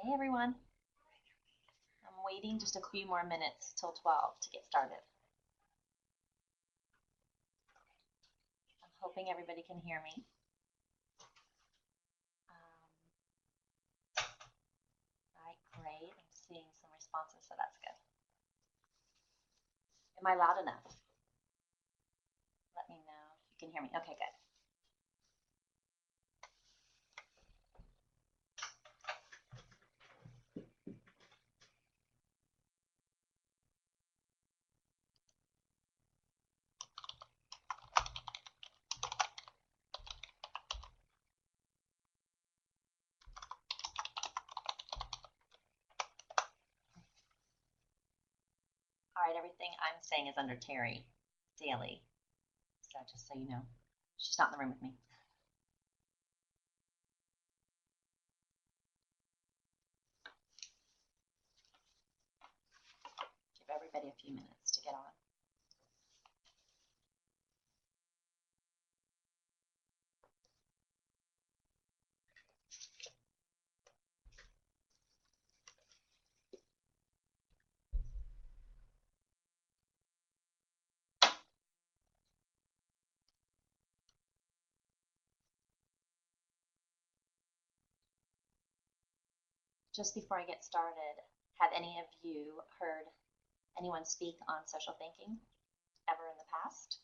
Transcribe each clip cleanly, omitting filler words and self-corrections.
Hey everyone, I'm waiting just a few more minutes till 12 to get started. I'm hoping everybody can hear me. All right, great. I'm seeing some responses, so that's good. Am I loud enough? Let me know if you can hear me. Okay, good. All right, everything I'm saying is under Terry Daly. So just so you know, she's not in the room with me. Give everybody a few minutes to get on. Just before I get started, have any of you heard anyone speak on social thinking ever in the past?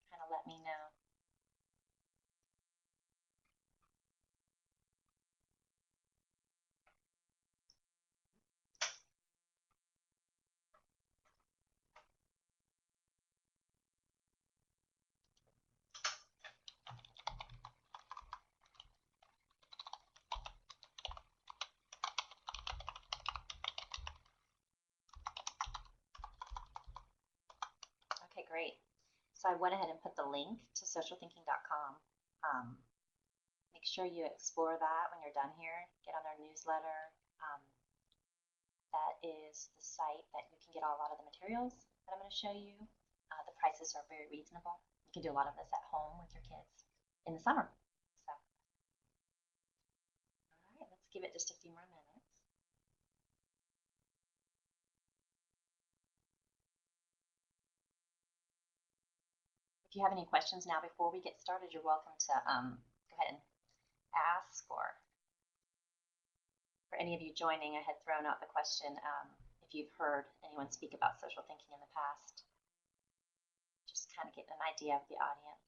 Kind of let me know. Okay, great. So I went ahead and put the link to socialthinking.com. Make sure you explore that when you're done here. Get on their newsletter. Um, that is the site that you can get a lot of the materials that I'm going to show you. The prices are very reasonable. You can do a lot of this at home with your kids in the summer. So, all right, let's give it just a few more minutes. If you have any questions now before we get started, you're welcome to go ahead and ask, or for any of you joining, I had thrown out the question if you've heard anyone speak about social thinking in the past. Just kind of get an idea of the audience.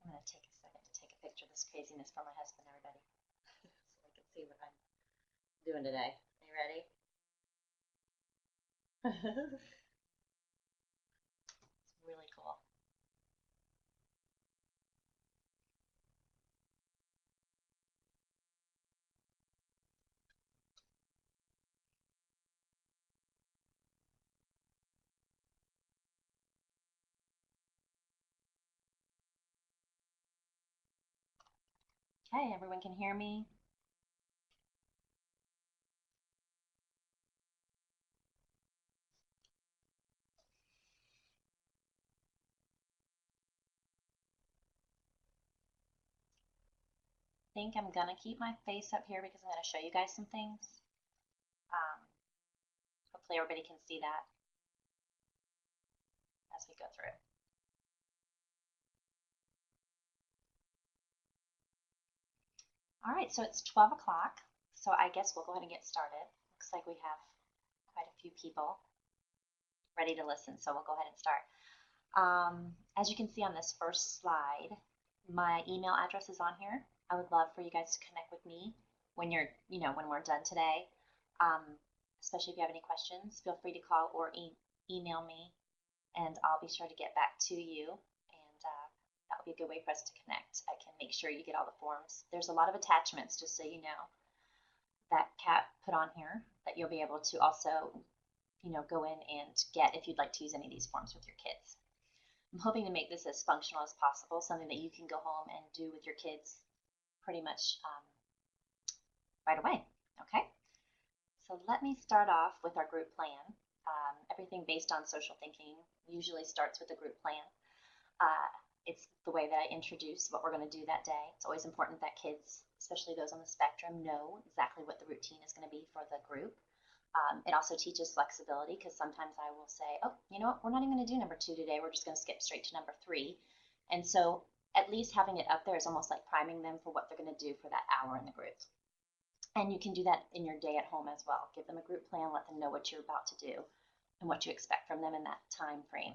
I'm going to take a second to take a picture of this craziness for my husband, everybody, so I can see what I'm doing today. Are you ready? It's really cool. Okay, everyone can hear me? I think I'm going to keep my face up here because I'm going to show you guys some things. Hopefully everybody can see that as we go through. All right, so it's 12 o'clock, so I guess we'll go ahead and get started. Looks like we have quite a few people ready to listen, so we'll go ahead and start. As you can see on this first slide, my email address is on here. I would love for you guys to connect with me when when we're done today. Especially if you have any questions, feel free to call or email me, and I'll be sure to get back to you. And that would be a good way for us to connect. I can make sure you get all the forms. There's a lot of attachments, just so you know, that Kat put on here that you'll be able to also, go in and get if you'd like to use any of these forms with your kids. I'm hoping to make this as functional as possible, something that you can go home and do with your kids pretty much right away. Okay, So let me start off with our group plan. Everything based on social thinking usually starts with a group plan. It's the way that I introduce what we're going to do that day. It's always important that kids, especially those on the spectrum, know exactly what the routine is going to be for the group. It also teaches flexibility because sometimes I will say, oh, you know what, we're not even going to do number 2 today. We're just going to skip straight to number 3. And so at least having it up there is almost like priming them for what they're going to do for that hour in the group. And you can do that in your day at home as well. Give them a group plan, let them know what you're about to do and what you expect from them in that time frame.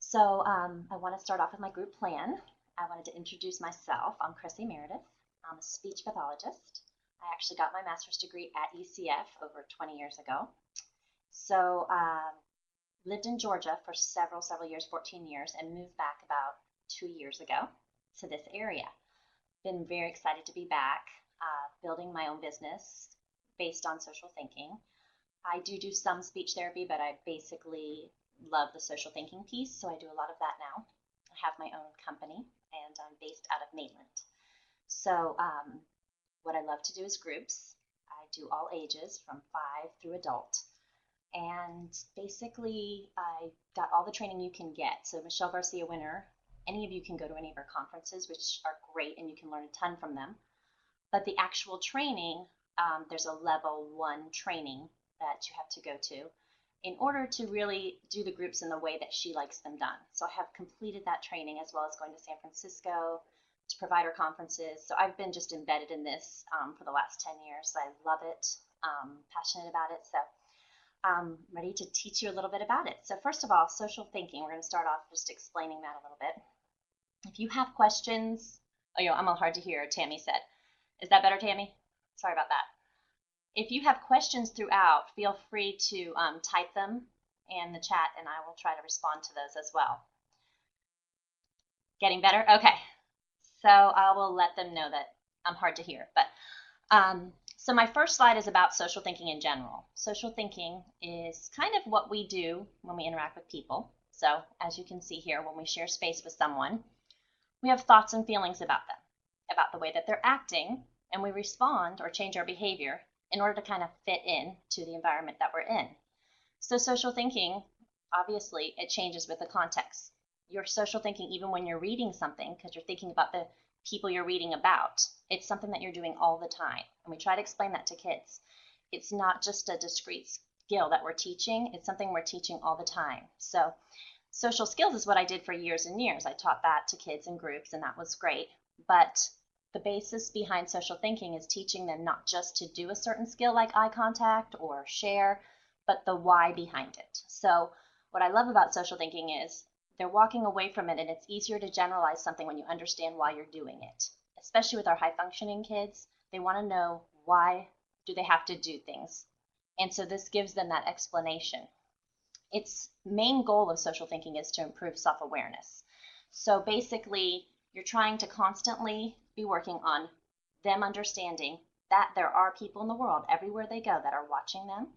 So I want to start off with my group plan. I wanted to introduce myself. I'm Chrissy Meredith. I'm a speech pathologist. I actually got my master's degree at UCF over 20 years ago. So lived in Georgia for several years, 14 years, and moved back about 2 years ago to this area. Been very excited to be back, building my own business based on social thinking. I do some speech therapy, but I basically love the social thinking piece, so I do a lot of that now. I have my own company, and I'm based out of Maitland. So what I love to do is groups. I do all ages from 5 through adult. And basically, I got all the training you can get. So Michelle Garcia winner, any of you can go to any of our conferences, which are great, and you can learn a ton from them. But the actual training, there's a level 1 training that you have to go to in order to really do the groups in the way that she likes them done. So I have completed that training as well as going to San Francisco to provider conferences. So I've been just embedded in this for the last 10 years. I love it, passionate about it. So I'm ready to teach you a little bit about it. So first of all, social thinking. We're going to start off just explaining that a little bit. If you have questions, I'm a little hard to hear, Tammy said. Is that better, Tammy? Sorry about that. If you have questions throughout, feel free to type them in the chat, and I will try to respond to those as well. Getting better? Okay. So I will let them know that I'm hard to hear. But so my first slide is about social thinking in general. Social thinking is kind of what we do when we interact with people. So as you can see here, when we share space with someone, we have thoughts and feelings about them, about the way that they're acting, and we respond or change our behavior in order to kind of fit in to the environment that we're in. So social thinking, obviously, it changes with the context. Your social thinking, even when you're reading something, because you're thinking about the people you're reading about, it's something that you're doing all the time. And we try to explain that to kids. It's not just a discrete skill that we're teaching, it's something we're teaching all the time. So social skills is what I did for years and years. I taught that to kids in groups, and that was great. But the basis behind social thinking is teaching them not just to do a certain skill like eye contact or share, but the why behind it. So what I love about social thinking is they're walking away from it, and it's easier to generalize something when you understand why you're doing it. Especially with our high functioning kids, they want to know why do they have to do things. And so this gives them that explanation. Its main goal of social thinking is to improve self-awareness. So basically, you're trying to constantly be working on them understanding that there are people in the world everywhere they go that are watching them,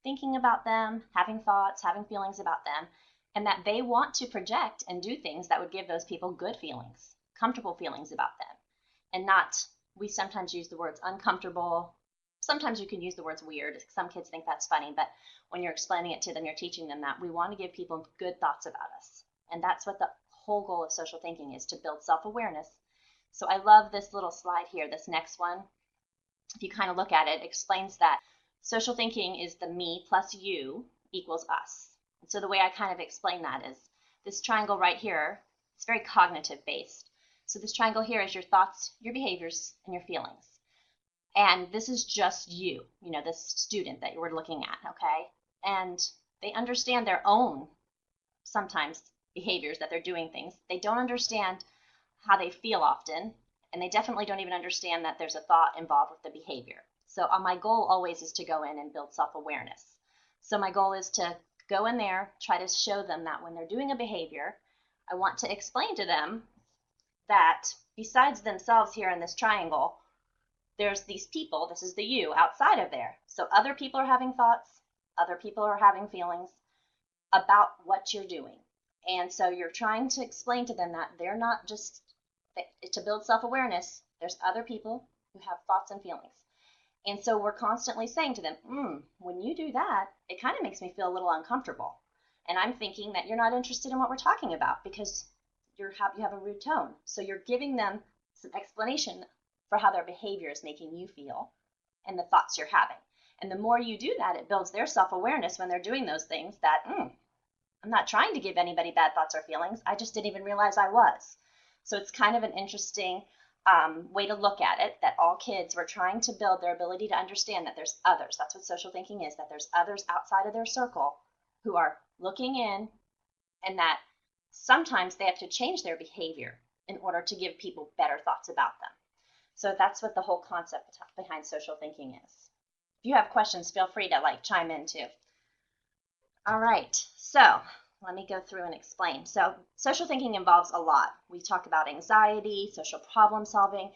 thinking about them, having thoughts, having feelings about them, and that they want to project and do things that would give those people good feelings, comfortable feelings about them. And not, we sometimes use the words uncomfortable. Sometimes you can use the words weird. Some kids think that's funny, but when you're explaining it to them, you're teaching them that we want to give people good thoughts about us. And that's what the whole goal of social thinking is, to build self-awareness. So I love this little slide here, this next one. If you kind of look at it, it explains that social thinking is the me plus you equals us. And so the way I kind of explain that is this triangle right here, it's very cognitive based. So this triangle here is your thoughts, your behaviors, and your feelings. And this is just you, this student that you were looking at, okay? And they understand their own, sometimes, behaviors that they're doing things. They don't understand how they feel often, and they definitely don't even understand that there's a thought involved with the behavior. So my goal always is to go in and build self-awareness. So my goal is to go in there, try to show them that when they're doing a behavior, I want to explain to them that besides themselves here in this triangle, there's these people, this is the you, outside of there. So other people are having thoughts, other people are having feelings about what you're doing. And so you're trying to explain to them that they're not just, to build self-awareness, there's other people who have thoughts and feelings. And so we're constantly saying to them, when you do that, it kind of makes me feel a little uncomfortable. And I'm thinking that you're not interested in what we're talking about because you have a rude tone. So you're giving them some explanation for how their behavior is making you feel and the thoughts you're having. And the more you do that, it builds their self-awareness when they're doing those things that, I'm not trying to give anybody bad thoughts or feelings. I just didn't even realize I was. So it's kind of an interesting way to look at it, that all kids were trying to build their ability to understand that there's others. That's what social thinking is, that there's others outside of their circle who are looking in, and that sometimes they have to change their behavior in order to give people better thoughts about them. So that's what the whole concept behind social thinking is. If you have questions, feel free to chime in too. All right, so let me go through and explain. So social thinking involves a lot. We talk about anxiety, social problem solving.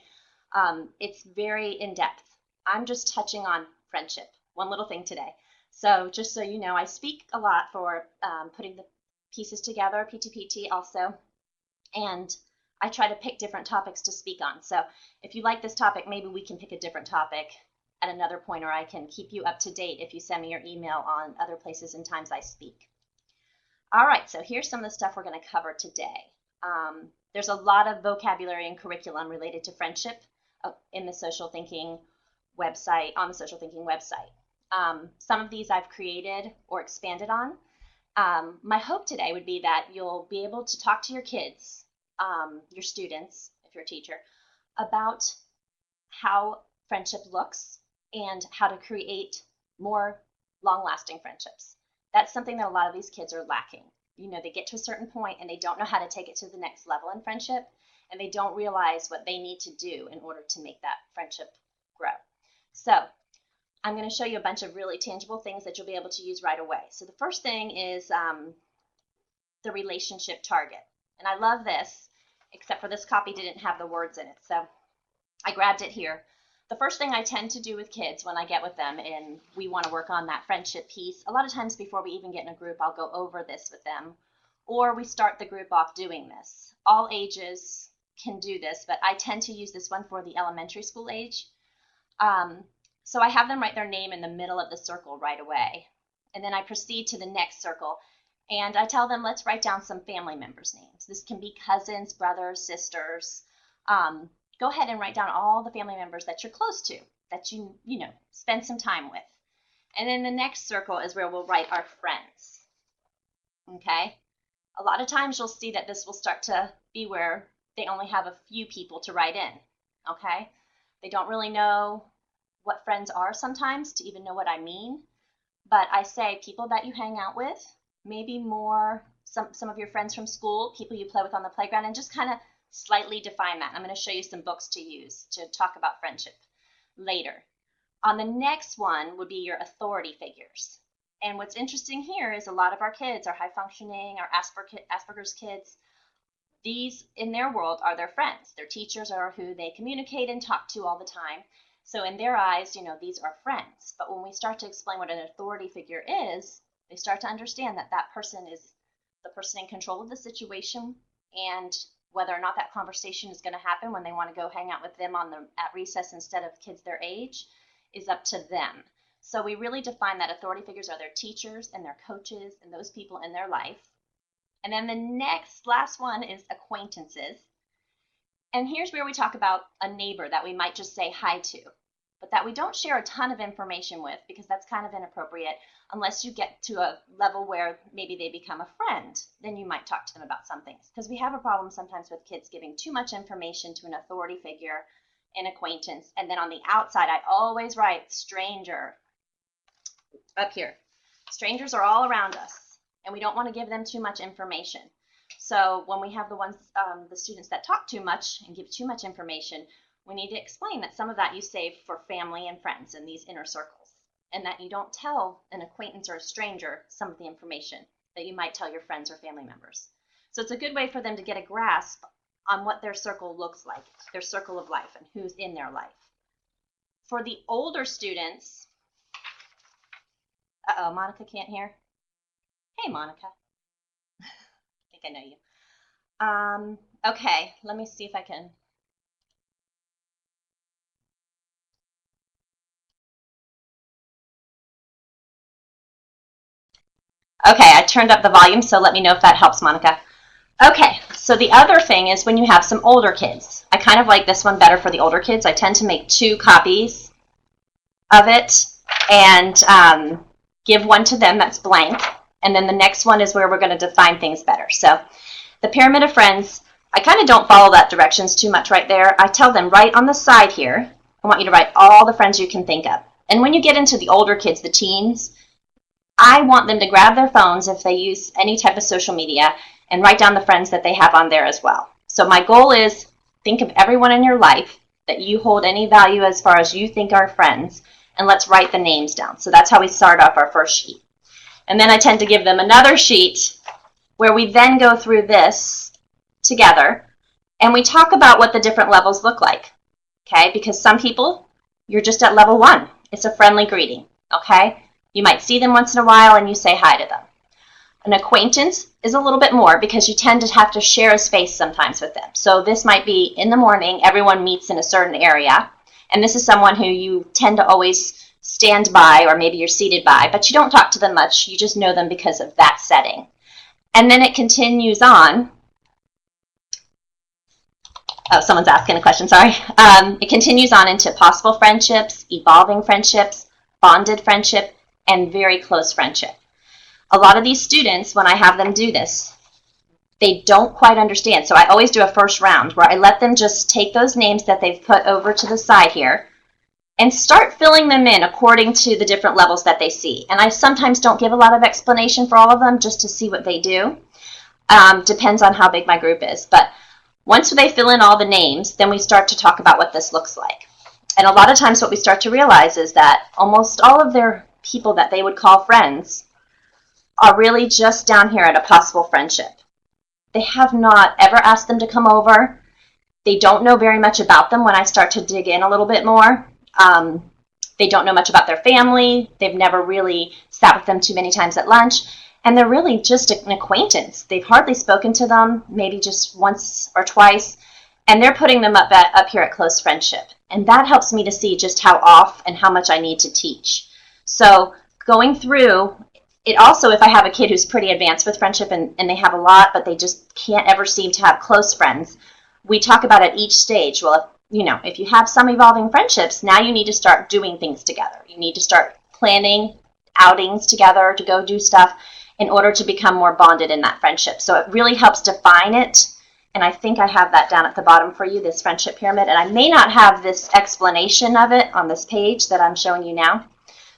It's very in-depth. I'm just touching on friendship, one little thing today. So just so you know, I speak a lot for putting the pieces together, PTPT also, and I try to pick different topics to speak on. So if you like this topic, maybe we can pick a different topic at another point, or I can keep you up to date if you send me your email on other places and times I speak. All right, so here's some of the stuff we're going to cover today. There's a lot of vocabulary and curriculum related to friendship in the social thinking website, on the social thinking website. Some of these I've created or expanded on. My hope today would be that you'll be able to talk to your kids, your students, if you're a teacher, about how friendship looks and how to create more long-lasting friendships. That's something that a lot of these kids are lacking. You know, they get to a certain point and they don't know how to take it to the next level in friendship, and they don't realize what they need to do in order to make that friendship grow. So I'm going to show you a bunch of really tangible things that you'll be able to use right away. So the first thing is the relationship target. And I love this, except for this copy didn't have the words in it. So I grabbed it here. The first thing I tend to do with kids when I get with them and we want to work on that friendship piece, a lot of times before we even get in a group, I'll go over this with them, or we start the group off doing this. All ages can do this, but I tend to use this one for the elementary school age. So I have them write their name in the middle of the circle right away. And then I proceed to the next circle and I tell them, let's write down some family members' names. This can be cousins, brothers, sisters. Go ahead and write down all the family members that you're close to, that you spend some time with. And then the next circle is where we'll write our friends. Okay? A lot of times you'll see that this will start to be where they only have a few people to write in. Okay? They don't really know what friends are sometimes to even know what I mean. But I say people that you hang out with, maybe more some of your friends from school, people you play with on the playground, and just kind of slightly define that. I'm going to show you some books to use to talk about friendship later. On the next one would be your authority figures. And what's interesting here is a lot of our kids are high functioning, our Asperger's kids. These, in their world, are their friends. Their teachers are who they communicate and talk to all the time. So in their eyes, these are friends. But when we start to explain what an authority figure is, they start to understand that that person is the person in control of the situation, and whether or not that conversation is going to happen when they want to go hang out with them at recess instead of kids their age is up to them. So we really define that authority figures are their teachers and their coaches and those people in their life. And then the last one is acquaintances. And here's where we talk about a neighbor that we might just say hi to, but that we don't share a ton of information with, because that's kind of inappropriate unless you get to a level where maybe they become a friend. Then you might talk to them about some things, because we have a problem sometimes with kids giving too much information to an authority figure, an acquaintance, and then on the outside I always write stranger up here. Strangers are all around us, and we don't want to give them too much information. So when we have the students that talk too much and give too much information, we need to explain that some of that you save for family and friends in these inner circles, and that you don't tell an acquaintance or a stranger some of the information that you might tell your friends or family members. So it's a good way for them to get a grasp on what their circle looks like, their circle of life, and who's in their life. For the older students, Monica can't hear. Hey, Monica. I think I know you. Okay, let me see if I can. Okay, I turned up the volume, so let me know if that helps, Monica. Okay, so the other thing is when you have some older kids. I kind of like this one better for the older kids. I tend to make 2 copies of it and give one to them that's blank. And then the next one is where we're going to define things better. So the pyramid of friends, I kind of don't follow that directions too much right there. I tell them right on the side here, I want you to write all the friends you can think of. And when you get into the older kids, the teens, I want them to grab their phones if they use any type of social media and write down the friends that they have on there as well. So my goal is think of everyone in your life that you hold any value as far as you think are friends, and let's write the names down. So that's how we start off our first sheet. And then I tend to give them another sheet where we then go through this together and we talk about what the different levels look like. Okay, because some people, you're just at level 1. It's a friendly greeting. Okay, you might see them once in a while and you say hi to them. An acquaintance is a little bit more because you tend to have to share a space sometimes with them. So this might be in the morning, everyone meets in a certain area, and this is someone who you tend to always stand by, or maybe you're seated by, but you don't talk to them much. You just know them because of that setting. And then it continues on. Oh, someone's asking a question, sorry. It continues on into possible friendships, evolving friendships, bonded friendship, and very close friendship. A lot of these students, when I have them do this, they don't quite understand. So I always do a first round where I let them just take those names that they've put over to the side here and start filling them in according to the different levels that they see. And I sometimes don't give a lot of explanation for all of them just to see what they do. Depends on how big my group is. But once they fill in all the names, then we start to talk about what this looks like. And a lot of times what we start to realize is that almost all of their people that they would call friends are really just down here at a possible friendship. They have not ever asked them to come over. They don't know very much about them when I start to dig in a little bit more. They don't know much about their family. They've never really sat with them too many times at lunch. And they're really just an acquaintance. They've hardly spoken to them, maybe just once or twice. And they're putting them up here at close friendship. And that helps me to see just how off and how much I need to teach. So going through it also, if I have a kid who's pretty advanced with friendship and they have a lot, but they just can't ever seem to have close friends, we talk about at each stage, well, if you have some evolving friendships, now you need to start doing things together. You need to start planning outings together to go do stuff in order to become more bonded in that friendship. So it really helps define it. And I think I have that down at the bottom for you, this friendship pyramid. And I may not have this explanation of it on this page that I'm showing you now.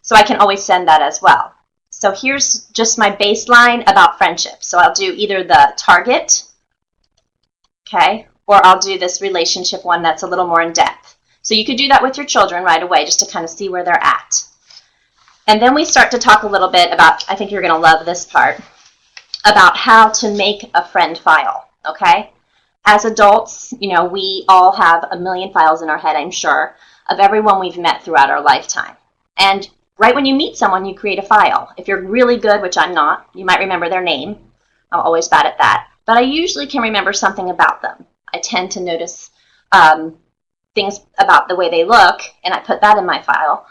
So I can always send that as well. So here's just my baseline about friendship. So I'll do either the target, okay, or I'll do this relationship one that's a little more in depth. So you could do that with your children right away just to kind of see where they're at. And then we start to talk a little bit about, I think you're going to love this part, about how to make a friend file, okay? As adults, we all have a million files in our head, I'm sure, of everyone we've met throughout our lifetime. And right when you meet someone, you create a file. If you're really good, which I'm not, you might remember their name. I'm always bad at that. But I usually can remember something about them. I tend to notice things about the way they look, and I put that in my file.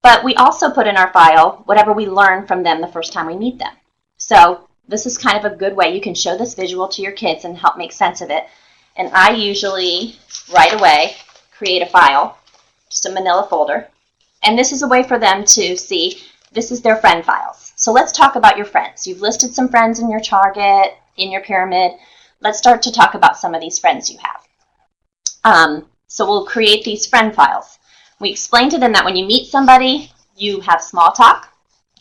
But we also put in our file whatever we learn from them the first time we meet them. So this is kind of a good way. You can show this visual to your kids and help make sense of it. And I usually, right away, create a file, just a manila folder. And this is a way for them to see this is their friend files. So let's talk about your friends. You've listed some friends in your target, in your pyramid. Let's start to talk about some of these friends you have. So we'll create these friend files. We explain to them that when you meet somebody, you have small talk,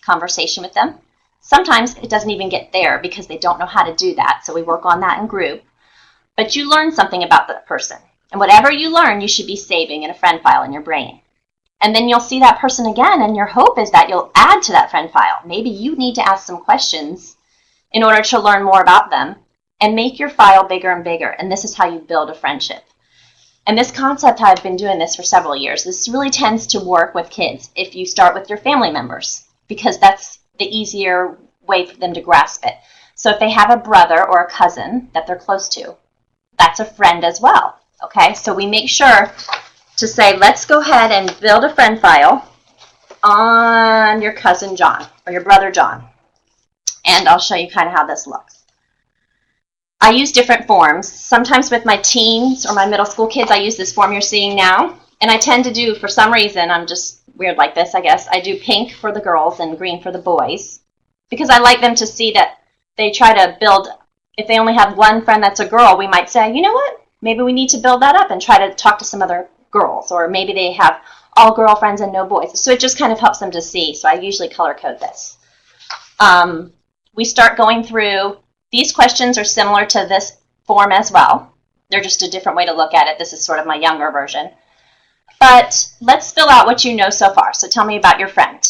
conversation with them. Sometimes it doesn't even get there because they don't know how to do that. So we work on that in group. But you learn something about that person. And whatever you learn, you should be saving in a friend file in your brain. And then you'll see that person again, and your hope is that you'll add to that friend file. Maybe you need to ask some questions in order to learn more about them and make your file bigger and bigger. And this is how you build a friendship. And this concept, I've been doing this for several years. This really tends to work with kids if you start with your family members, because that's the easier way for them to grasp it. So if they have a brother or a cousin that they're close to, that's a friend as well. Okay, so we make sure to say, let's go ahead and build a friend file on your cousin John or your brother John. And I'll show you kind of how this looks. I use different forms. Sometimes with my teens or my middle school kids, I use this form you're seeing now. And I tend to do, for some reason, I'm just weird like this, I guess, I do pink for the girls and green for the boys. Because I like them to see that they try to build, if they only have one friend that's a girl, we might say, you know what, maybe we need to build that up and try to talk to some other girls. Or maybe they have all girlfriends and no boys. So it just kind of helps them to see. So I usually color code this. We start going through, these questions are similar to this form as well. They're just a different way to look at it. This is sort of my younger version. But let's fill out what you know so far. So tell me about your friend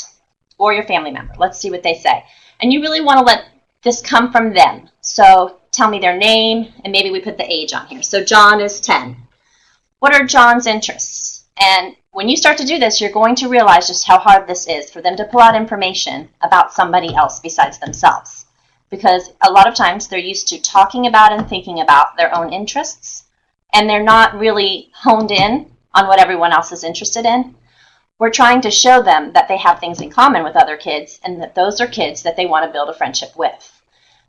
or your family member. Let's see what they say. And you really want to let this come from them. So tell me their name, and maybe we put the age on here. So John is 10. What are John's interests? And when you start to do this, you're going to realize just how hard this is for them to pull out information about somebody else besides themselves. Because a lot of times they're used to talking about and thinking about their own interests, and they're not really honed in on what everyone else is interested in. We're trying to show them that they have things in common with other kids, and that those are kids that they want to build a friendship with.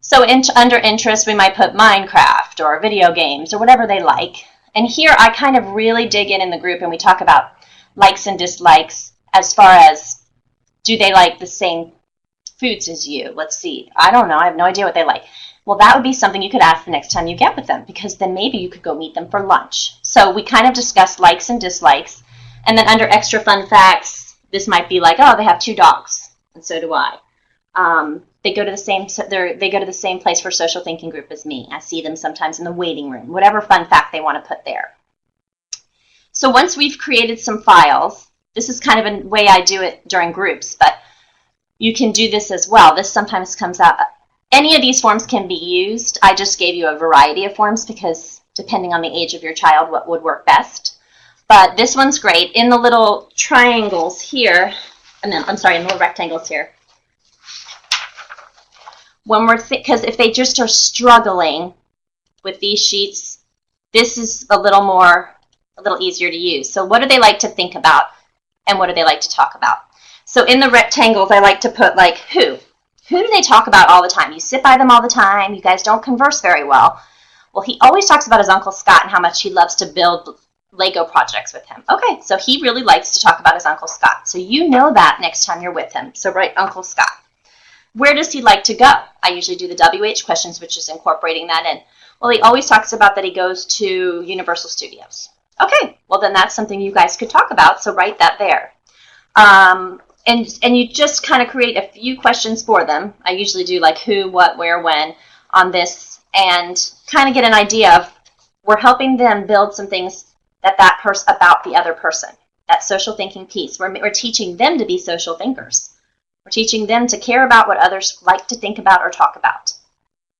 So under interest, we might put Minecraft or video games or whatever they like. And here I kind of really dig in the group, and we talk about likes and dislikes as far as, do they like the same foods as you? Let's see. I don't know. I have no idea what they like. Well, that would be something you could ask the next time you get with them, because then maybe you could go meet them for lunch. So we kind of discuss likes and dislikes. And then under extra fun facts, this might be like, oh, they have 2 dogs, and so do I. They go to the same place for social thinking group as me. I see them sometimes in the waiting room. Whatever fun fact they want to put there. So once we've created some files, this is kind of a way I do it during groups, but you can do this as well. This sometimes comes out. Any of these forms can be used. I just gave you a variety of forms because depending on the age of your child, what would work best. But this one's great. In the little triangles here, and then, I'm sorry, in the little rectangles here, when we're, because if they just are struggling with these sheets, this is a little easier to use. So what do they like to think about, and what do they like to talk about? So in the rectangles, I like to put like who. Who do they talk about all the time? You sit by them all the time. You guys don't converse very well. Well, he always talks about his Uncle Scott and how much he loves to build Lego projects with him. Okay, so he really likes to talk about his Uncle Scott. So you know that next time you're with him. So write Uncle Scott. Where does he like to go? I usually do the WH questions, which is incorporating that in. Well, he always talks about that he goes to Universal Studios. Okay, well then that's something you guys could talk about, so write that there. And you just kind of create a few questions for them. I usually do like who, what, where, when on this, and kind of get an idea of, we're helping them build some things about the other person, that social thinking piece. We're teaching them to be social thinkers. We're teaching them to care about what others like to think about or talk about.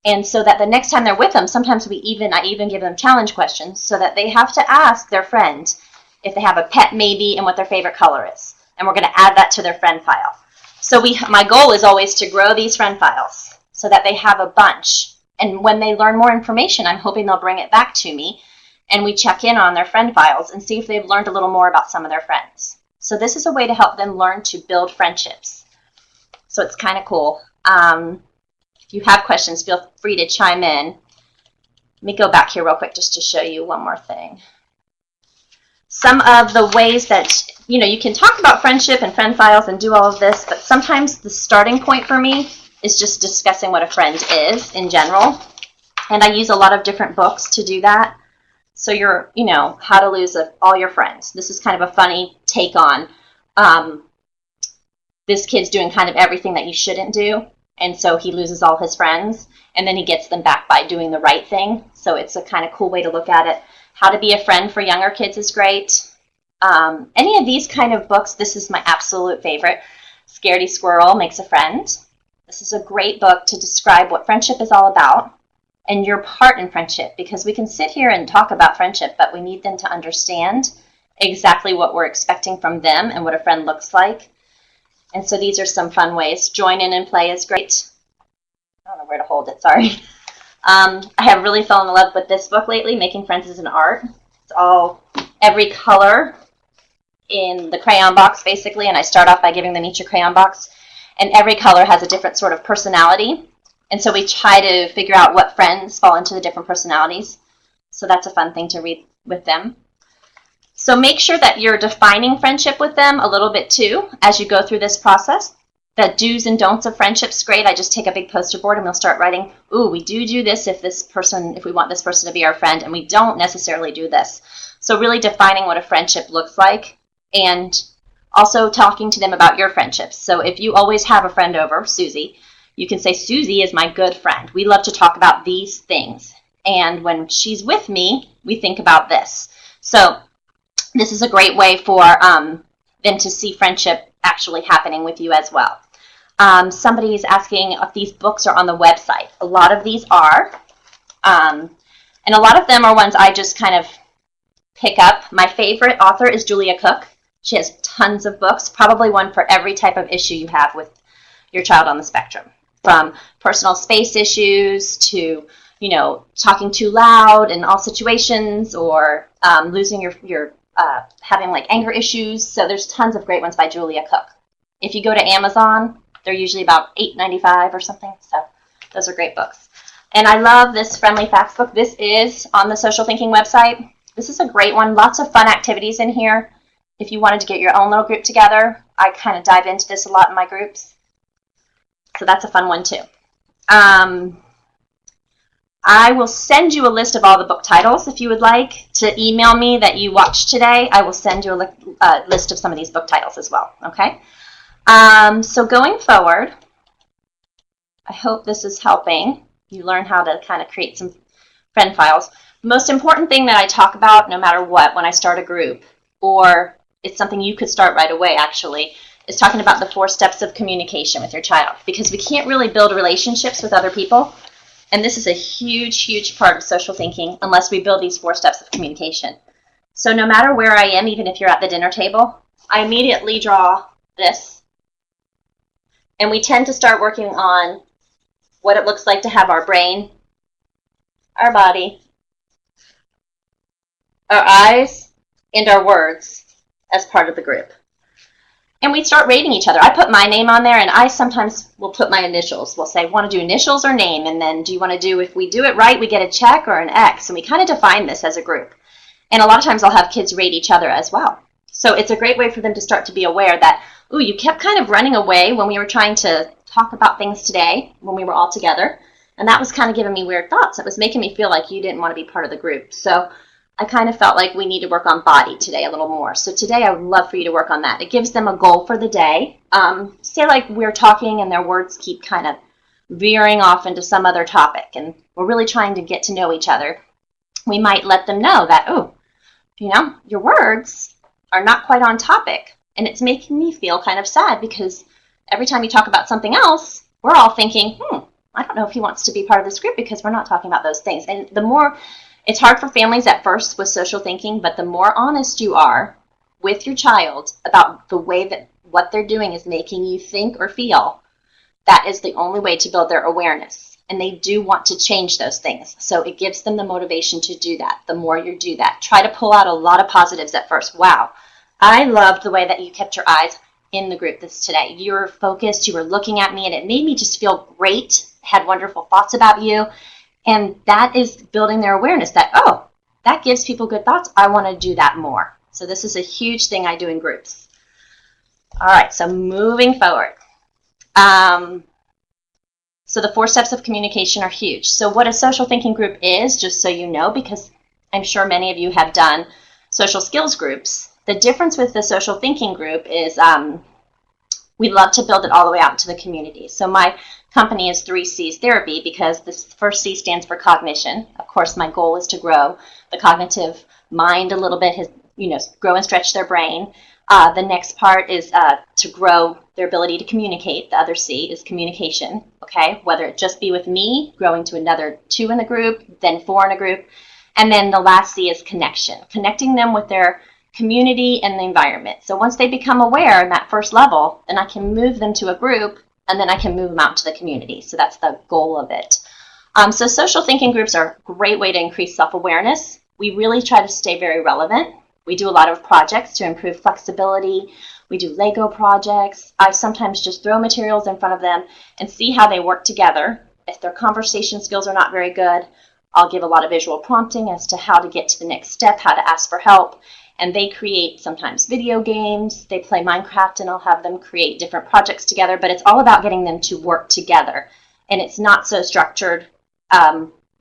And so that the next time they're with them, sometimes I even give them challenge questions so that they have to ask their friend if they have a pet maybe and what their favorite color is. And we're going to add that to their friend file. So my goal is always to grow these friend files so that they have a bunch. And when they learn more information, I'm hoping they'll bring it back to me, and we check in on their friend files and see if they've learned a little more about some of their friends. So this is a way to help them learn to build friendships. So it's kind of cool. If you have questions, feel free to chime in. Let me go back here real quick just to show you one more thing. Some of the ways that, you can talk about friendship and friend files and do all of this, but sometimes the starting point for me is just discussing what a friend is in general. And I use a lot of different books to do that. So How to Lose All Your Friends. This is kind of a funny take on this kid's doing kind of everything that you shouldn't do. And so he loses all his friends, and then he gets them back by doing the right thing. So it's a kind of cool way to look at it. How to Be a Friend for Younger Kids is great. Any of these kind of books, this is my absolute favorite. Scaredy Squirrel Makes a Friend. This is a great book to describe what friendship is all about and your part in friendship, because we can sit here and talk about friendship, but we need them to understand exactly what we're expecting from them and what a friend looks like. And so these are some fun ways. Join in and play is great. I don't know where to hold it, sorry. I have really fallen in love with this book lately, Making Friends is an Art. It's all every color in the crayon box, basically, and I start off by giving them each a crayon box. And every color has a different sort of personality. And so we try to figure out what friends fall into the different personalities. So that's a fun thing to read with them. So make sure that you're defining friendship with them a little bit too as you go through this process. The do's and don'ts of friendship's great. I just take a big poster board and we'll start writing, ooh, we do this if we want this person to be our friend, and we don't necessarily do this. So really defining what a friendship looks like, and also talking to them about your friendships. So if you always have a friend over, Susie, you can say, Susie is my good friend. We love to talk about these things. And when she's with me, we think about this. So this is a great way for them to see friendship actually happening with you as well. Somebody is asking if these books are on the website. A lot of these are. And a lot of them are ones I just kind of pick up. My favorite author is Julia Cook. She has tons of books, probably one for every type of issue you have with your child on the spectrum, from personal space issues to, talking too loud in all situations, or losing your having like anger issues. So there's tons of great ones by Julia Cook. If you go to Amazon, they're usually about $8.95 or something. So those are great books. And I love this Friendly Facts book. This is on the Social Thinking website. This is a great one. Lots of fun activities in here. If you wanted to get your own little group together, I kind of dive into this a lot in my groups. So that's a fun one too. I will send you a list of all the book titles if you would like to email me that you watched today. I will send you a list of some of these book titles as well, okay? So going forward, I hope this is helping you learn how to kind of create some friend files. The most important thing that I talk about, no matter what, when I start a group, or it's something you could start right away actually, is talking about the 4 steps of communication with your child, because we can't really build relationships with other people. And this is a huge, huge part of social thinking unless we build these 4 steps of communication. So no matter where I am, even if you're at the dinner table, I immediately draw this. And we tend to start working on what it looks like to have our brain, our body, our eyes, and our words as part of the group. And we start rating each other. I put my name on there, and I sometimes will put my initials. We'll say, want to do initials or name? And then do you want to do, if we do it right, we get a check or an X. And we kind of define this as a group. And a lot of times I'll have kids rate each other as well. So it's a great way for them to start to be aware that, ooh, you kept kind of running away when we were trying to talk about things today, when we were all together. And that was kind of giving me weird thoughts. It was making me feel like you didn't want to be part of the group. So I kind of felt like we need to work on body today a little more. So today I would love for you to work on that. It gives them a goal for the day. Say like we're talking and their words keep kind of veering off into some other topic, and we're really trying to get to know each other. We might let them know that, oh, your words are not quite on topic, and it's making me feel kind of sad because every time you talk about something else, we're all thinking, I don't know if he wants to be part of this group because we're not talking about those things. And the more, it's hard for families at first with social thinking, but the more honest you are with your child about the way that what they're doing is making you think or feel, that is the only way to build their awareness. And they do want to change those things. So it gives them the motivation to do that. The more you do that, try to pull out a lot of positives at first. Wow, I loved the way that you kept your eyes in the group today. You were focused, you were looking at me, and it made me just feel great, had wonderful thoughts about you. And that is building their awareness that, oh, that gives people good thoughts. I want to do that more. So this is a huge thing I do in groups. All right, so moving forward. So the 4 steps of communication are huge. So what a social thinking group is, just so you know, because I'm sure many of you have done social skills groups, the difference with the social thinking group is we love to build it all the way out into the community. So my company is 3C's Therapy because this first C stands for cognition. Of course, my goal is to grow the cognitive mind a little bit, grow and stretch their brain. The next part is to grow their ability to communicate. The other C is communication, okay? Whether it just be with me, growing to another 2 in the group, then 4 in a group. And then the last C is connection, connecting them with their community and the environment. So once they become aware in that first level, then I can move them to a group, and then I can move them out to the community. So that's the goal of it. So social thinking groups are a great way to increase self-awareness. We really try to stay very relevant. We do a lot of projects to improve flexibility. We do Lego projects. I sometimes just throw materials in front of them and see how they work together If their conversation skills are not very good, I'll give a lot of visual prompting as to how to get to the next step, how to ask for help. And they create sometimes video games, they play Minecraft, and I'll have them create different projects together, but it's all about getting them to work together. And it's not so structured,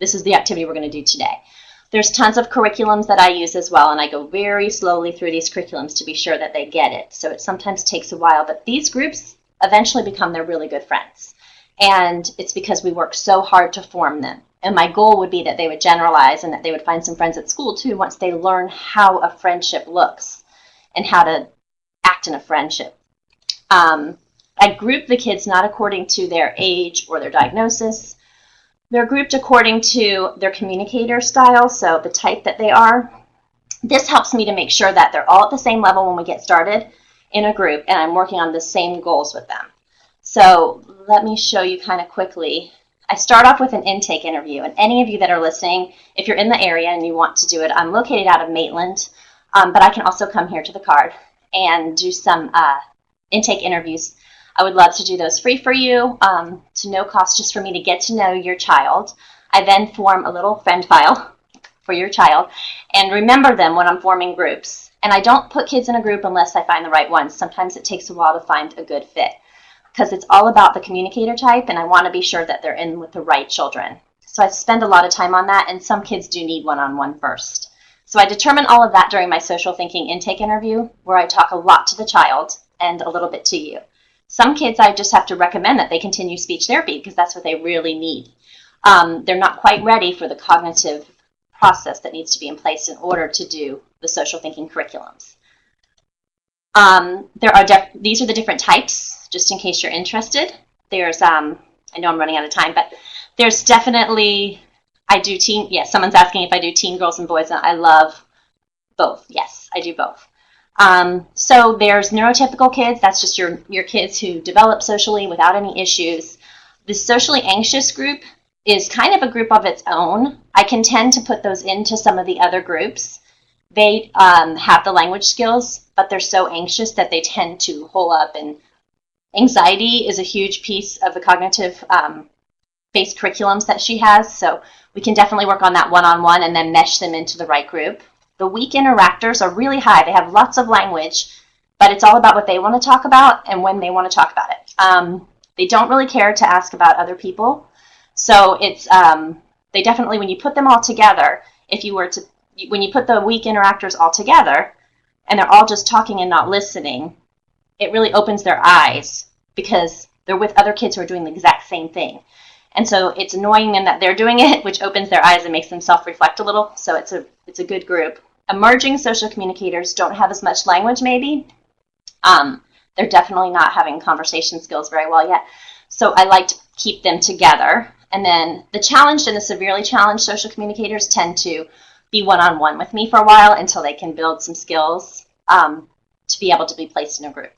this is the activity we're going to do today. There's tons of curriculums that I use as well, and I go very slowly through these curriculums to be sure that they get it. So it sometimes takes a while, but these groups eventually become their really good friends. And it's because we work so hard to form them. And my goal would be that they would generalize and that they would find some friends at school too once they learn how a friendship looks and how to act in a friendship. I group the kids not according to their age or their diagnosis. They're grouped according to their communicator style, so the type that they are. This helps me to make sure that they're all at the same level when we get started in a group, and I'm working on the same goals with them. So let me show you kind of quickly. I start off with an intake interview, and any of you that are listening, if you're in the area and you want to do it, I'm located out of Maitland, but I can also come here to the card and do some intake interviews. I would love to do those free for you, to no cost, just for me to get to know your child. I then form a little friend file for your child and remember them when I'm forming groups. And I don't put kids in a group unless I find the right ones. Sometimes it takes a while to find a good fit, because it's all about the communicator type, and I want to be sure that they're in with the right children. So I spend a lot of time on that, and some kids do need one-on-one first. So I determine all of that during my social thinking intake interview, where I talk a lot to the child and a little bit to you. Some kids I just have to recommend that they continue speech therapy because that's what they really need. They're not quite ready for the cognitive process that needs to be in place in order to do the social thinking curriculums. These are the different types, just in case you're interested. There's, I know I'm running out of time, but there's definitely, I do teen, yes, someone's asking if I do teen girls and boys, and I love both. Yes, I do both. So there's neurotypical kids, that's just your kids who develop socially without any issues. The socially anxious group is kind of a group of its own. I can tend to put those into some of the other groups. They have the language skills, but they're so anxious that they tend to hole up, and anxiety is a huge piece of the cognitive based curriculums that she has, so we can definitely work on that one-on-one and then mesh them into the right group. The weak interactors are really high. They have lots of language, but it's all about what they want to talk about and when they want to talk about it. They don't really care to ask about other people, so it's they definitely, when you put them all together, when you put the weak interactors all together and they're all just talking and not listening, it really opens their eyes because they're with other kids who are doing the exact same thing. And so it's annoying them that they're doing it, which opens their eyes and makes them self-reflect a little. So it's a good group. Emerging social communicators don't have as much language maybe. They're definitely not having conversation skills very well yet. So I like to keep them together. And then the challenged and the severely challenged social communicators tend to be one-on-one with me for a while until they can build some skills to be able to be placed in a group.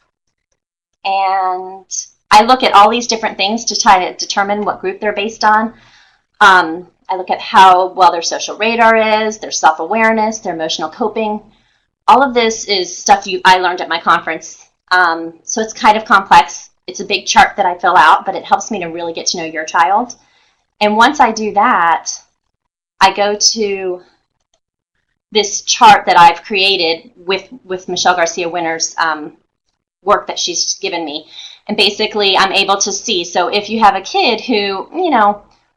And I look at all these different things to try to determine what group they're based on. I look at how well their social radar is, their self-awareness, their emotional coping. All of this is stuff I learned at my conference. So it's kind of complex. It's a big chart that I fill out, but it helps me to really get to know your child. And once I do that, I go to this chart that I've created with Michelle Garcia Winner's work that she's given me. And basically, I'm able to see. So if you have a kid who,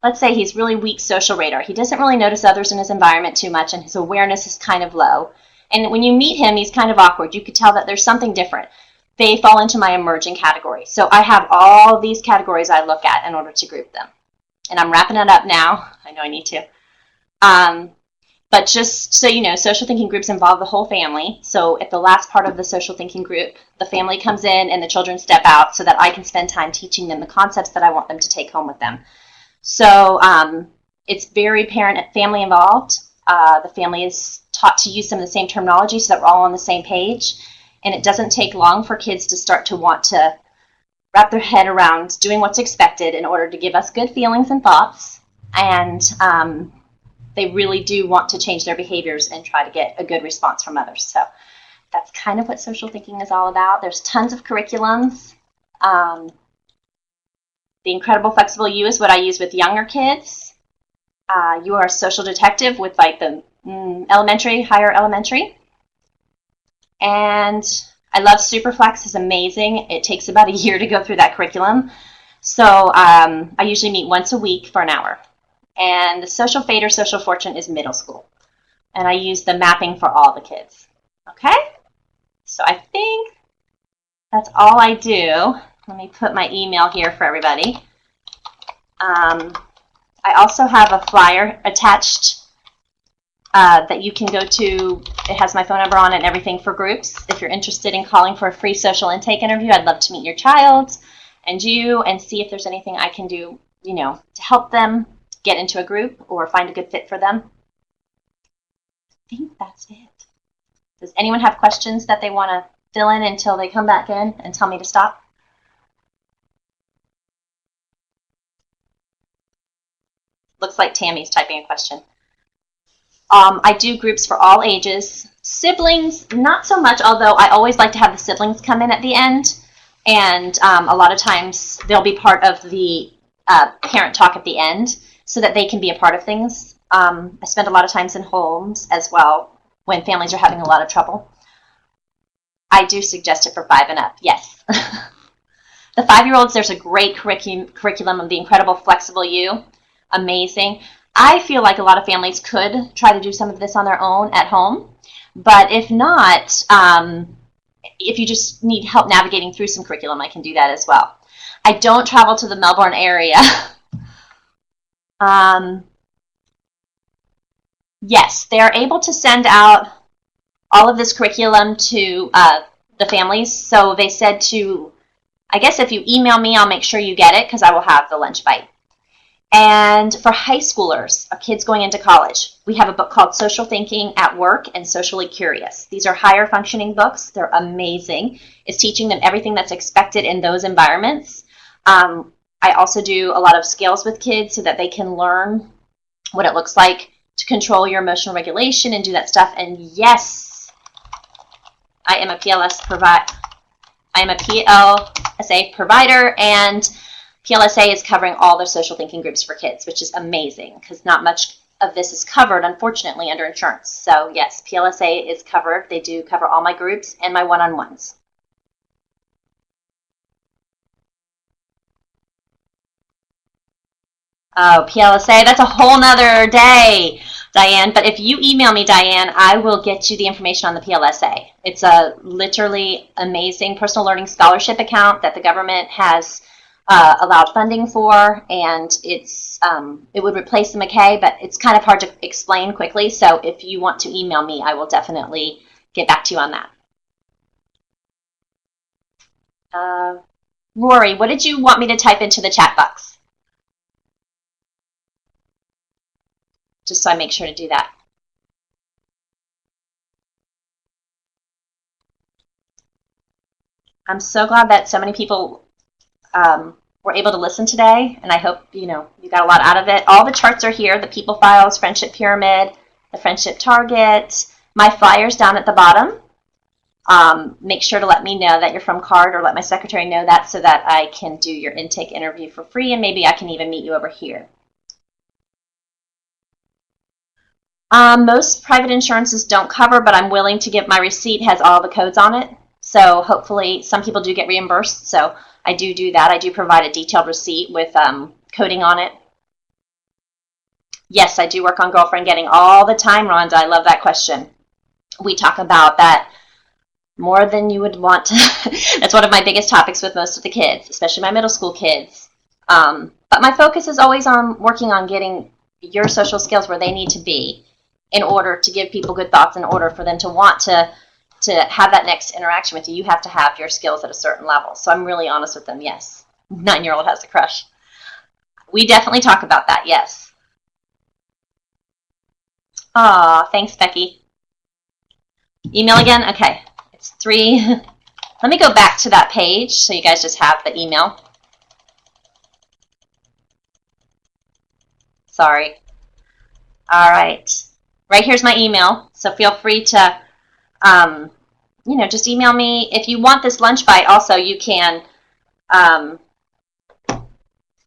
let's say he's really weak social radar. He doesn't really notice others in his environment too much, and his awareness is kind of low. And when you meet him, he's kind of awkward. You could tell that there's something different. They fall into my emerging category. So I have all these categories I look at in order to group them. And I'm wrapping it up now. I know I need to. But just so you know, social thinking groups involve the whole family. So at the last part of the social thinking group, the family comes in and the children step out so that I can spend time teaching them the concepts that I want them to take home with them. So it's very family involved. The family is taught to use some of the same terminology so that we're all on the same page. And it doesn't take long for kids to start to want to wrap their head around doing what's expected in order to give us good feelings and thoughts. And they really do want to change their behaviors and try to get a good response from others. So that's kind of what social thinking is all about. There's tons of curriculums. The Incredible Flexible You is what I use with younger kids. You Are a Social Detective with like the elementary, higher elementary. And I love Superflex. It's amazing. It takes about a year to go through that curriculum. So I usually meet once a week for an hour. And the Social Fate or Social Fortune is middle school. And I use the mapping for all the kids. Okay? So I think that's all I do. Let me put my email here for everybody. I also have a flyer attached that you can go to. It has my phone number on it and everything for groups. If you're interested in calling for a free social intake interview, I'd love to meet your child and you and see if there's anything I can do, to help them get into a group or find a good fit for them. I think that's it. Does anyone have questions that they want to fill in until they come back in and tell me to stop? Looks like Tammy's typing a question. I do groups for all ages. Siblings, not so much, although I always like to have the siblings come in at the end. And a lot of times they'll be part of the parent talk at the end so that they can be a part of things. I spend a lot of times in homes as well when families are having a lot of trouble. I do suggest it for 5 and up, yes. The 5-year-olds, there's a great curriculum of the Incredible Flexible You. Amazing. I feel like a lot of families could try to do some of this on their own at home, but if not, if you just need help navigating through some curriculum, I can do that as well. I don't travel to the Melbourne area. Yes, they're able to send out all of this curriculum to the families, so they said I guess if you email me, I'll make sure you get it because I will have the lunch bite. And for high schoolers, or kids going into college, we have a book called Social Thinking at Work and Socially Curious. These are higher functioning books. They're amazing. It's teaching them everything that's expected in those environments. I also do a lot of skills with kids so that they can learn what it looks like to control your emotional regulation and do that stuff. And yes, I am a PLSA provider, and PLSA is covering all the social thinking groups for kids, which is amazing because not much of this is covered, unfortunately, under insurance. So yes, PLSA is covered. They do cover all my groups and my one-on-ones. Oh, PLSA, that's a whole nother day, Diane. But if you email me, Diane, I will get you the information on the PLSA. It's a literally amazing personal learning scholarship account that the government has allowed funding for, and it would replace the McKay, but it's kind of hard to explain quickly. So if you want to email me, I will definitely get back to you on that. Rory, what did you want me to type into the chat box? Just so I make sure to do that. I'm so glad that so many people were able to listen today, and I hope you got a lot out of it. All the charts are here: the people files, friendship pyramid, the friendship target, my flyers down at the bottom. Make sure to let me know that you're from CARD, or let my secretary know that, so that I can do your intake interview for free, and maybe I can even meet you over here. Most private insurances don't cover, but I'm willing to give my receipt, has all the codes on it. So hopefully some people do get reimbursed. So I do that. I do provide a detailed receipt with coding on it. Yes, I do work on girlfriend getting all the time, Rhonda. I love that question. We talk about that more than you would want to. That's one of my biggest topics with most of the kids, especially my middle school kids. But my focus is always on working on getting your social skills where they need to be in order to give people good thoughts, in order for them to want to have that next interaction with you. You have to have your skills at a certain level. So I'm really honest with them, yes. 9-year-old has a crush. We definitely talk about that, yes. Aw, thanks, Becky. Email again? Okay. It's 3. Let me go back to that page so you guys just have the email. Sorry. All right. Right here's my email, so feel free to, just email me. If you want this lunch bite, also you can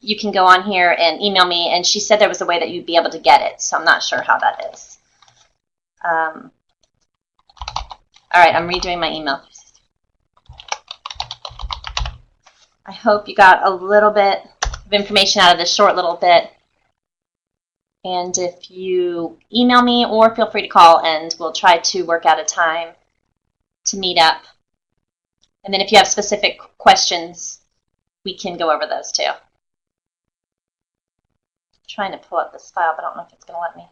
you can go on here and email me, and she said there was a way that you'd be able to get it, so I'm not sure how that is. All right, I'm redoing my email. I hope you got a little bit of information out of this short little bit. And if you email me, or feel free to call, and we'll try to work out a time to meet up. And then if you have specific questions, we can go over those too. I'm trying to pull up this file, but I don't know if it's going to let me.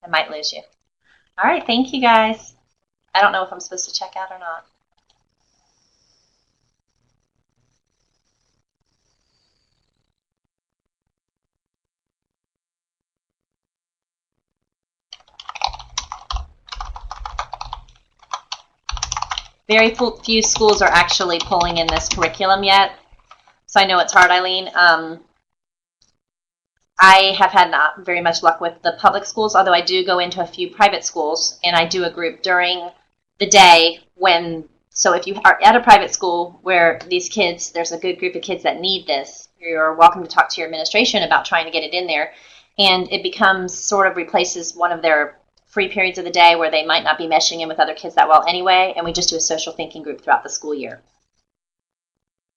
I might lose you. All right, thank you guys. I don't know if I'm supposed to check out or not. Very few schools are actually pulling in this curriculum yet, so I know it's hard, Eileen. I have had not very much luck with the public schools, although I do go into a few private schools, and I do a group during the day when, so if you are at a private school where these kids, there's a good group of kids that need this, you're welcome to talk to your administration about trying to get it in there, and it becomes sort of replaces one of their free periods of the day where they might not be meshing in with other kids that well anyway, and we just do a social thinking group throughout the school year.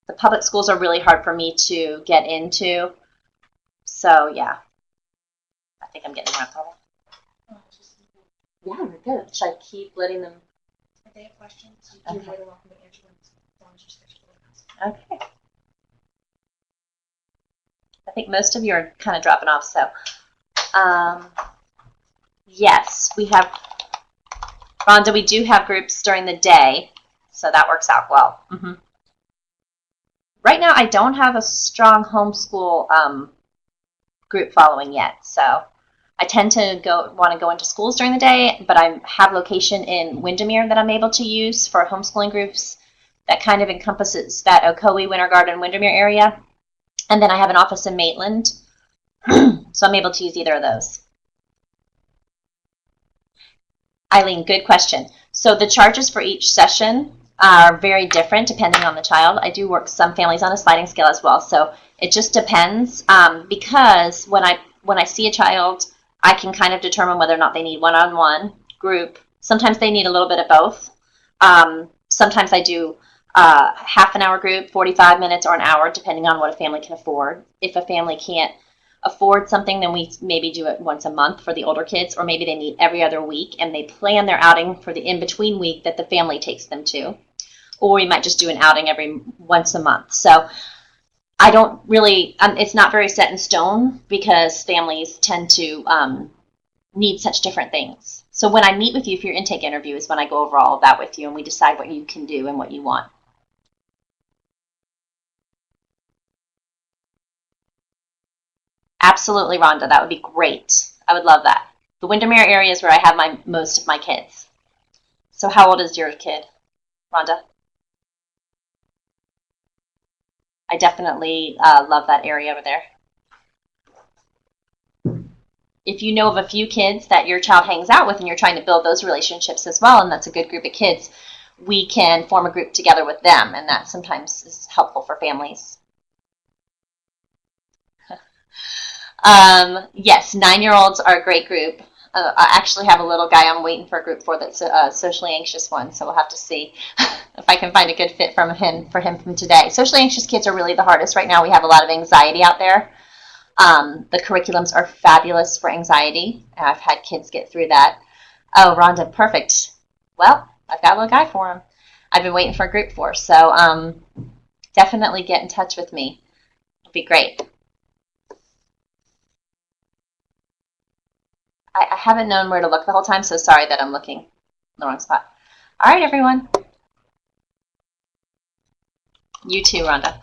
The public schools are really hard for me to get into, so yeah. I think I'm getting around problem. Yeah, we're good. Should I keep letting them? If they have questions, you're more than welcome to answer them. Okay. I think most of you are kind of dropping off, so yes, we have, Rhonda, we do have groups during the day, so that works out well. Right now, I don't have a strong homeschool group following yet, so I tend to want to go into schools during the day, but I have location in Windermere that I'm able to use for homeschooling groups that kind of encompasses that Ocoee, Winter Garden, Windermere area. And then I have an office in Maitland, so I'm able to use either of those. Eileen, good question. So the charges for each session are very different depending on the child. I do work some families on a sliding scale as well, so it just depends because when I see a child, I can kind of determine whether or not they need one-on-one group. Sometimes they need a little bit of both. Sometimes I do half an hour group, 45 minutes, or an hour, depending on what a family can afford. If a family can't afford something, then we maybe do it once a month for the older kids, or maybe they need every other week and they plan their outing for the in-between week that the family takes them to. Or we might just do an outing every once a month. So I don't really, it's not very set in stone because families tend to need such different things. So when I meet with you for your intake interview is when I go over all of that with you and we decide what you can do and what you want. Absolutely, Rhonda, that would be great. I would love that. The Windermere area is where I have most of my kids. So how old is your kid, Rhonda? I definitely love that area over there. If you know of a few kids that your child hangs out with and you're trying to build those relationships as well, and that's a good group of kids, we can form a group together with them, and that sometimes is helpful for families. Yes, 9-year-olds are a great group. I actually have a little guy I'm waiting for a group for that's a socially anxious one, so we'll have to see if I can find a good fit for him from today. Socially anxious kids are really the hardest right now. We have a lot of anxiety out there. The curriculums are fabulous for anxiety. I've had kids get through that. Oh, Rhonda, perfect. Well, I've got a little guy for him. I've been waiting for a group for, so definitely get in touch with me. It'll be great. I haven't known where to look the whole time, so sorry that I'm looking in the wrong spot. All right, everyone. You too, Rhonda.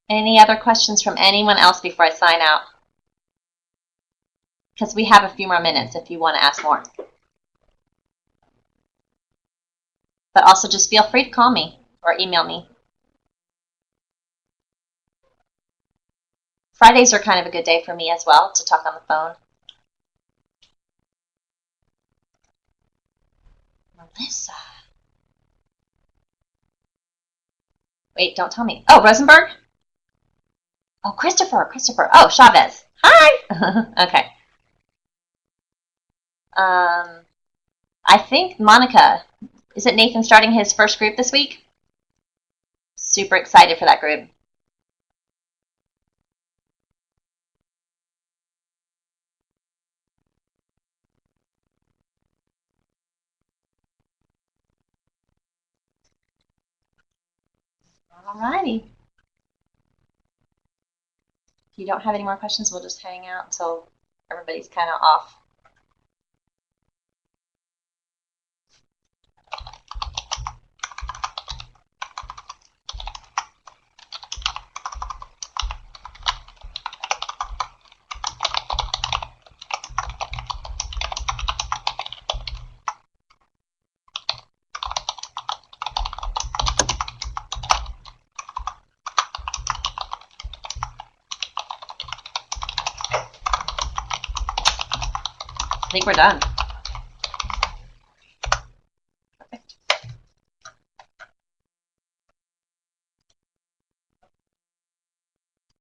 Any other questions from anyone else before I sign out? Because we have a few more minutes if you want to ask more. But also just feel free to call me or email me. Fridays are kind of a good day for me as well to talk on the phone. Melissa. Wait, don't tell me. Oh, Rosenberg? Oh, Christopher. Oh, Chavez. Hi. Okay. I think Monica. Is it Nathan starting his first group this week? Super excited for that group. Alrighty. If you don't have any more questions, we'll just hang out until everybody's kind of off. I think we're done.